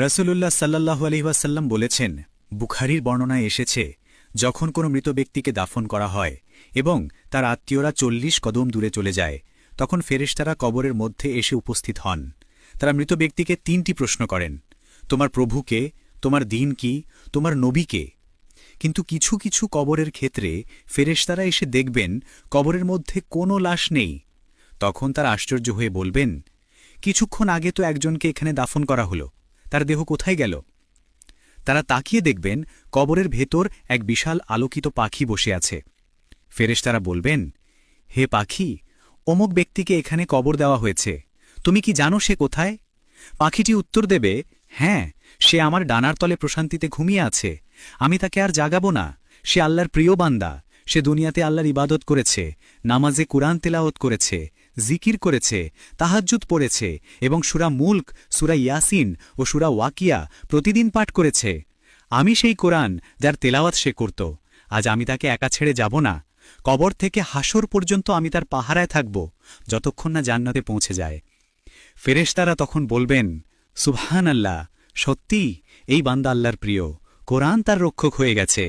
রাসূলুল্লাহ সাল্লাল্লাহু আলাইহি ওয়াসাল্লাম বলেছেন, বুখারীর বর্ণনায় এসেছে, যখন কোনো মৃত ব্যক্তিকে দাফন করা হয় এবং তার আত্মীয়রা ৪০ কদম দূরে চলে যায়, তখন ফেরেশতারা কবরের মধ্যে এসে উপস্থিত হন। তারা মৃত ব্যক্তিকে ৩টি প্রশ্ন করেন: তোমার প্রভু কে, তোমার দ্বীন কি, তোমার নবী কে? কিন্তু কিছু কিছু কবরের ক্ষেত্রে ফেরেশতারা এসে দেখবেন কবরের মধ্যে কোনো লাশ নেই। তখন তারা আশ্চর্য হয়ে বলবেন, কিছুক্ষণ আগে তো একজনকে এখানে দাফন করা হলো, তার দেহ কোথায় গেল? তারা তাকিয়ে দেখবেন কবরের ভেতর এক বিশাল আলোকিত পাখি বসে আছে। ফেরেশতারা বলবেন, হে পাখি, অমুক ব্যক্তিকে এখানে কবর দেওয়া হয়েছে, তুমি কি জানো সে কোথায়? পাখিটি উত্তর দেবে, হ্যাঁ, সে আমার ডানার তলে প্রশান্তিতে ঘুমিয়ে আছে, আমি তাকে আর জাগাবো না। সে আল্লাহর প্রিয় বান্দা, সে দুনিয়াতে আল্লাহর ইবাদত করেছে, নামাজে কুরআন তেলাওয়াত করেছে, জিকির করেছে, তাহাজ্জুদ পড়েছে এবং সূরা মুলক, সূরা ইয়াসিন ও সূরা ওয়াকিয়া প্রতিদিন পাঠ করেছে। আমি সেই কোরআন যার তেলাওয়াত সে করত। আজ আমি তাকে একা ছেড়ে যাব না। কবর থেকে হাসর পর্যন্ত আমি তার পাহারায় থাকব, যতক্ষণ না জান্নাতে পৌঁছে যায়। ফেরেশতারা তখন বলবেন, সুবহানাল্লাহ, সত্যি এই বান্দা আল্লাহর প্রিয়, কোরআন তার রক্ষক হয়ে গেছে।